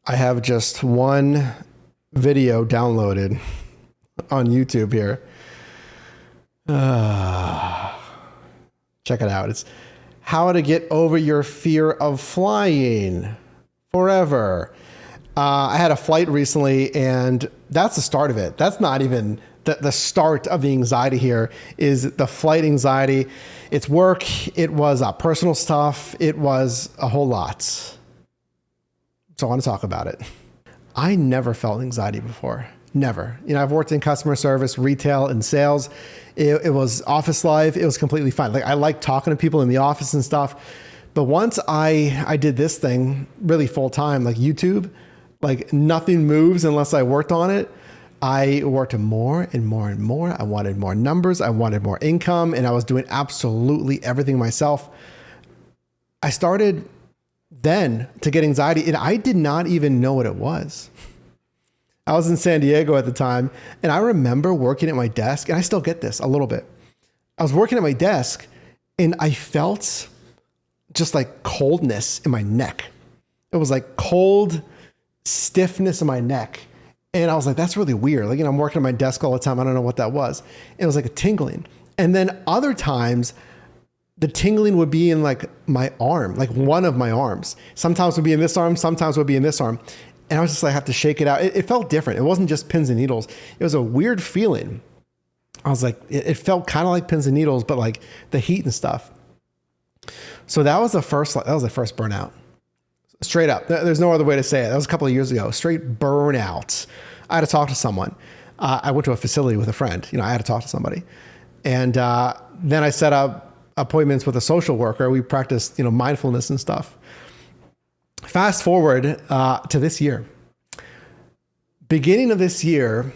I have just one video downloaded on YouTube here. Check it out. It's how to get over your fear of flying forever. I had a flight recently, and that's the start of it. That's not even the start of the anxiety here is the flight anxiety. It's work. It was personal stuff. It was a whole lot. So I want to talk about it. I never felt anxiety before. Never. I've worked in customer service, retail, and sales. It was office life. It was completely fine. Like, I like talking to people in the office and stuff. But once I did this thing really full time, like YouTube, like nothing moves unless I worked on it. I worked more and more and more. I wanted more numbers. I wanted more income, and I was doing absolutely everything myself. I started then to get anxiety, and I did not even know what it was. I was in San Diego at the time, and I remember working at my desk, and I still get this a little bit. I was working at my desk, and I felt just like coldness in my neck. It was like cold stiffness in my neck. And I was like, that's really weird. Like, I'm working at my desk all the time. I don't know what that was. It was like a tingling. And then other times, the tingling would be in like my arm, like one of my arms. Sometimes would be in this arm, sometimes would be in this arm. And I was just like, I have to shake it out. It felt different. It wasn't just pins and needles. It was a weird feeling. I was like, it felt kind of like pins and needles, but like the heat and stuff. So that was the first burnout. Straight up. There's no other way to say it. That was a couple of years ago. Straight burnout. I had to talk to someone. I went to a facility with a friend. I had to talk to somebody. And then I set up appointments with a social worker. We practiced, mindfulness and stuff. Fast forward to this year. Beginning of this year,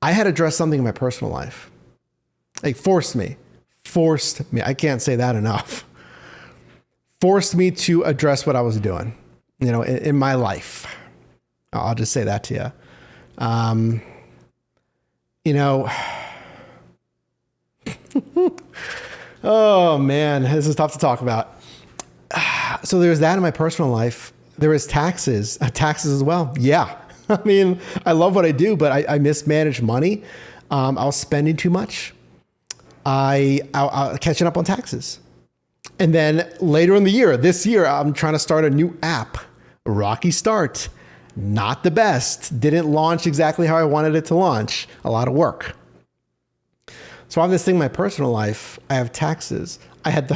I had addressed something in my personal life. Like forced me. I can't say that enough. Forced me to address what I was doing, in my life. I'll just say that to you. Oh man, this is tough to talk about. So there's that in my personal life. There is taxes as well. Yeah. I mean, I love what I do, but I mismanaged money. I was spending too much. I catching up on taxes. And then later in the year, this year, I'm trying to start a new app. Rocky start. Not the best. Didn't launch exactly how I wanted it to launch. A lot of work. So I have this thing in my personal life. I have taxes. I had the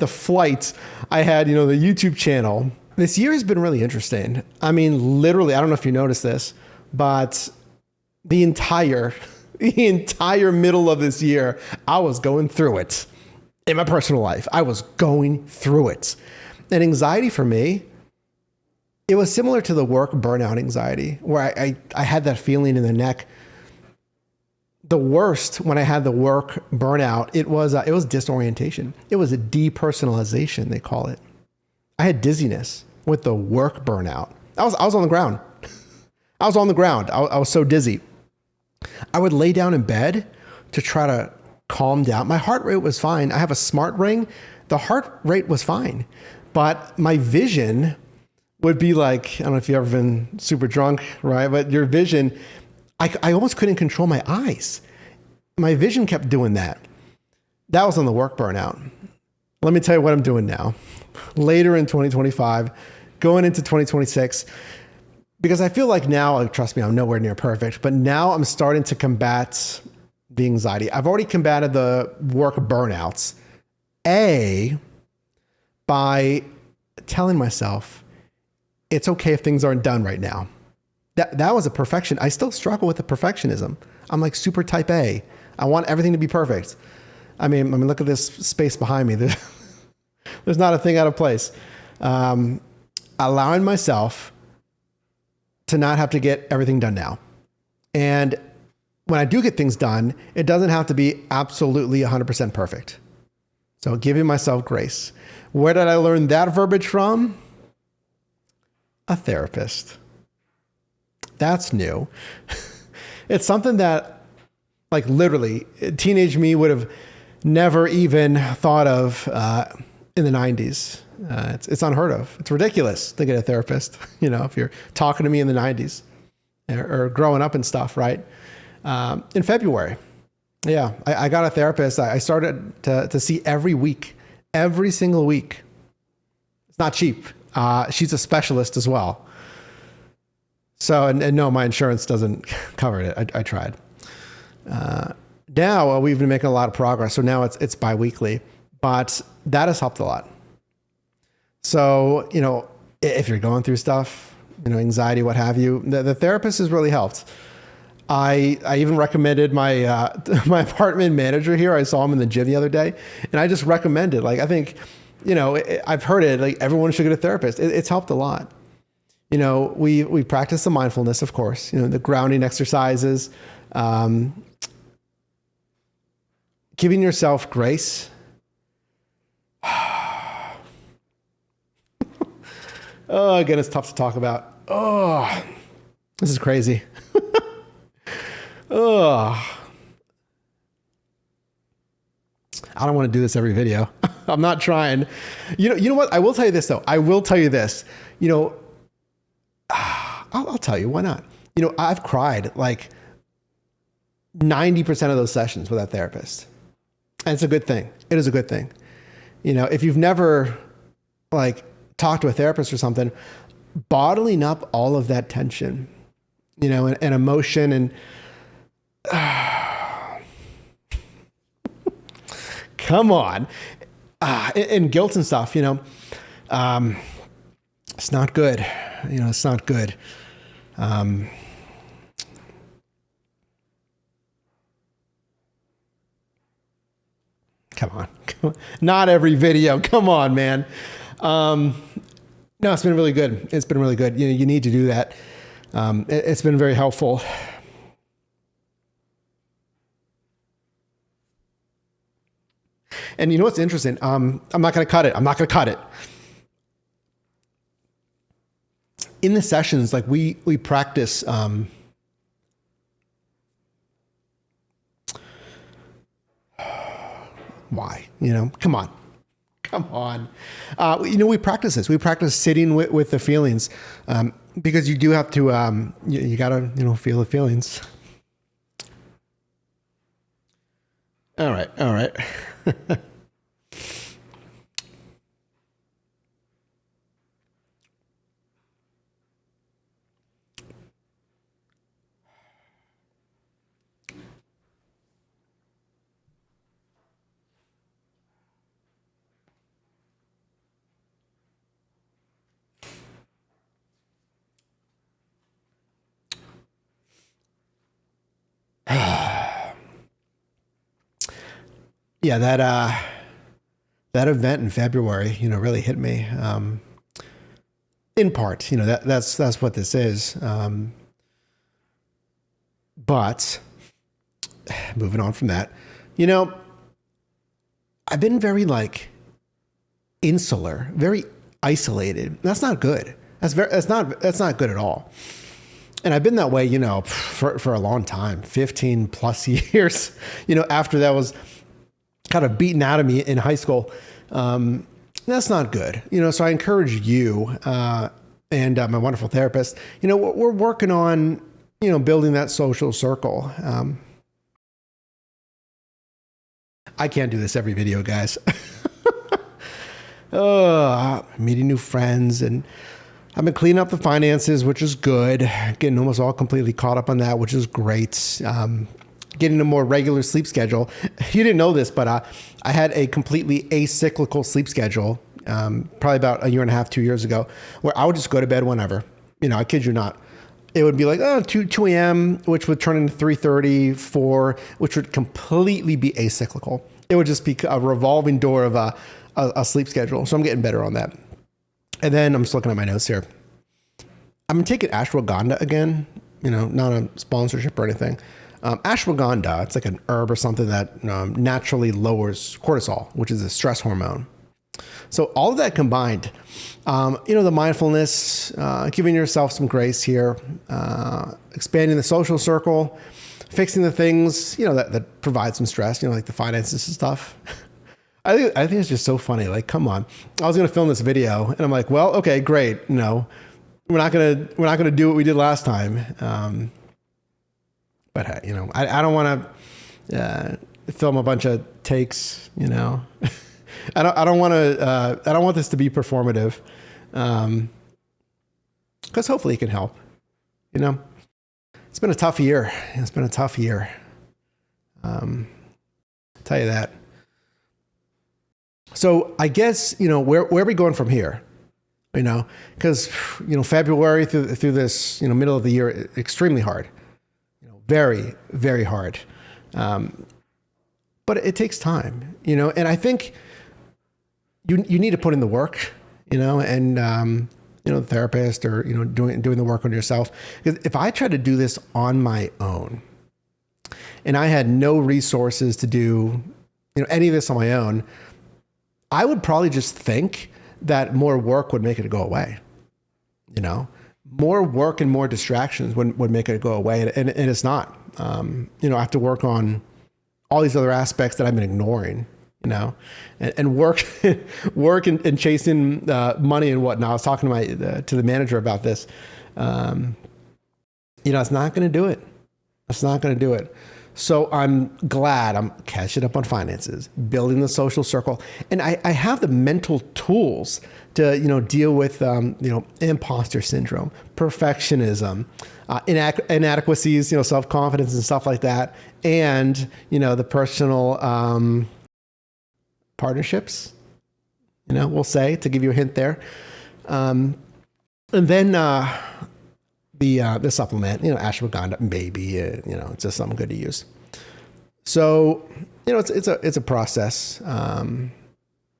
flight. I had, the YouTube channel. This year has been really interesting. I mean, literally, I don't know if you noticed this, but the entire middle of this year, I was going through it. In my personal life, I was going through it. And anxiety for me, it was similar to the work burnout anxiety, where I had that feeling in the neck. The worst when I had the work burnout, it was disorientation. It was a depersonalization, they call it. I had dizziness with the work burnout. I was on the ground. I was on the ground. I was so dizzy. I would lay down in bed to try to calm down. My heart rate was fine. I have a smart ring. The heart rate was fine, but my vision would be like, I don't know if you've ever been super drunk, right? But your vision, I almost couldn't control my eyes. My vision kept doing that. That was on the work burnout. Let me tell you what I'm doing now. Later in 2025, going into 2026, because I feel like now, trust me, I'm nowhere near perfect, but now I'm starting to combat the anxiety. I've already combated the work burnouts. By telling myself, it's okay if things aren't done right now. That was a perfection. I still struggle with the perfectionism. I'm like super type A. I want everything to be perfect. I mean, look at this space behind me. There's not a thing out of place. Allowing myself to not have to get everything done now. And when I do get things done, it doesn't have to be absolutely 100% perfect. So giving myself grace. Where did I learn that verbiage from? A therapist. That's new. It's something that, like, literally, teenage me would have never even thought of in the 90s. It's unheard of. It's ridiculous to get a therapist, if you're talking to me in the 90s or growing up and stuff, right? In February. Yeah, I got a therapist. I started to see every single week. It's not cheap. She's a specialist as well. So, and no, my insurance doesn't cover it. I tried. Now we've been making a lot of progress. So now it's biweekly, but that has helped a lot. So, if you're going through stuff, anxiety, what have you, the therapist has really helped. I even recommended my my apartment manager here. I saw him in the gym the other day, and I just recommended, I think, I've heard it, everyone should get a therapist. It's helped a lot. We practice the mindfulness, of course, the grounding exercises, giving yourself grace. Oh, again, it's tough to talk about. Oh, this is crazy. Oh, I don't want to do this every video. I'm not trying. You know what? I will tell you this though. I will tell you this. I'll tell you, why not? I've cried 90% of those sessions with that therapist. And it's a good thing. It is a good thing. If you've never talked to a therapist or something, bottling up all of that tension, and emotion and come on, and guilt and stuff, it's not good. It's not good. Come on. Not every video. Come on, man. No, it's been really good. It's been really good. You need to do that. It's been very helpful. And what's interesting? I'm not going to cut it. In the sessions, we practice, why, come on. We practice this. We practice sitting with the feelings, because you do have to, you gotta, feel the feelings. All right. Yeah, that event in February, really hit me. In part, that's what this is. But moving on from that, I've been very insular, very isolated. That's not good. That's not good at all. And I've been that way, for a long time, 15 plus years, after that was kind of beaten out of me in high school. That's not good. So I encourage you, and my wonderful therapist, we're working on, building that social circle. I can't do this every video, guys. Meeting new friends, and I've been cleaning up the finances, which is good. Getting almost all completely caught up on that, which is great. Getting a more regular sleep schedule. You didn't know this, but I had a completely acyclical sleep schedule, probably about a year and a half, 2 years ago, where I would just go to bed whenever. I kid you not. It would be 2 a.m., which would turn into 3:30, 4, which would completely be acyclical. It would just be a revolving door of a sleep schedule. So I'm getting better on that. And then I'm just looking at my notes here. I'm taking ashwagandha again, not a sponsorship or anything. Ashwagandha, it's like an herb or something that naturally lowers cortisol, which is a stress hormone. So all of that combined, the mindfulness, giving yourself some grace here, expanding the social circle, fixing the things, that provide some stress, like the finances and stuff. I think it's just so funny. Like, come on. I was going to film this video and I'm like, well, okay, great. We're not going to do what we did last time. But I don't want to film a bunch of takes, I don't want to, I don't want this to be performative. Because hopefully it can help. It's been a tough year. It's been a tough year. I'll tell you that. So I guess, where are we going from here? Because, February through this, middle of the year, extremely hard, very, very hard. But it takes time, and I think you need to put in the work, and, the therapist or, doing the work on yourself. Because if I tried to do this on my own and I had no resources to do, any of this on my own, I would probably just think that more work would make it go away. More work and more distractions would make it go away. And it's not, I have to work on all these other aspects that I've been ignoring. And work and chasing money and whatnot. I was talking to the manager about this. It's not going to do it. It's not going to do it. So I'm glad I'm catching up on finances, building the social circle, and I have the mental tools to deal with imposter syndrome, perfectionism, inadequacies, self-confidence and stuff like that, and the personal partnerships, we'll say, to give you a hint there. And then the supplement, ashwagandha, maybe, it's just something good to use. So, it's a process.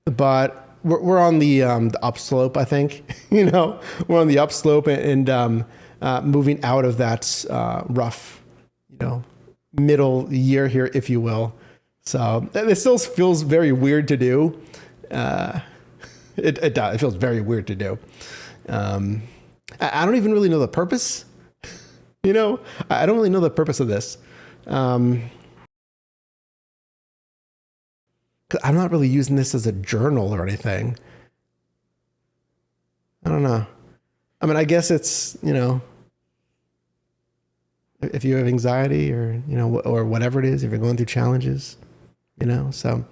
But we're on the upslope, I think. We're on the upslope and moving out of that rough, middle year here, if you will. So it still feels very weird to do. It does. It feels very weird to do. I don't even really know the purpose. I don't really know the purpose of this. 'Cause I'm not really using this as a journal or anything. I don't know. I mean, I guess it's, if you have anxiety or, or whatever it is, if you're going through challenges, so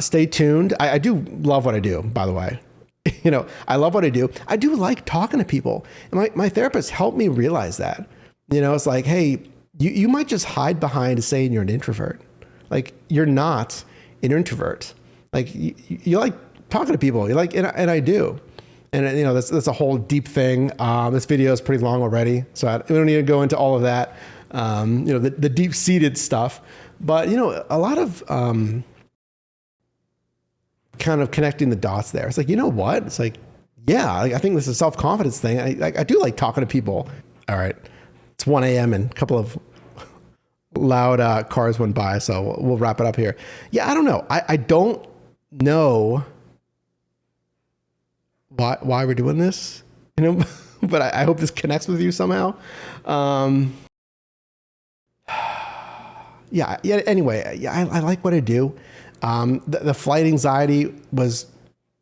stay tuned. I do love what I do, by the way. I love what I do. I do like talking to people. And my therapist helped me realize that. It's like, hey, you might just hide behind saying you're an introvert. Like, you're not an introvert. Like, you like talking to people. You like, and I do. And that's a whole deep thing. This video is pretty long already, so we don't need to go into all of that. The deep-seated stuff. But a lot of kind of connecting the dots there. It's like, what? It's like, yeah, I think this is a self-confidence thing. I do like talking to people. All right, it's 1 a.m. and a couple of loud cars went by, so we'll wrap it up here. Yeah, I don't know. I don't know why we're doing this, but I hope this connects with you somehow. Yeah. Anyway, yeah, I like what I do. The flight anxiety was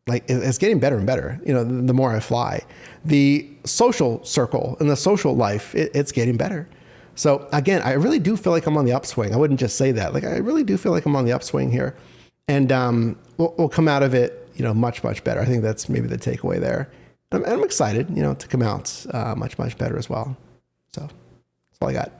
like, it's getting better and better. The more I fly, the social circle and the social life, it's getting better. So again, I really do feel like I'm on the upswing. I wouldn't just say that. Like, I really do feel like I'm on the upswing here, and we'll come out of it, much, much better. I think that's maybe the takeaway there. And I'm excited, to come out much, much better as well. So that's all I got.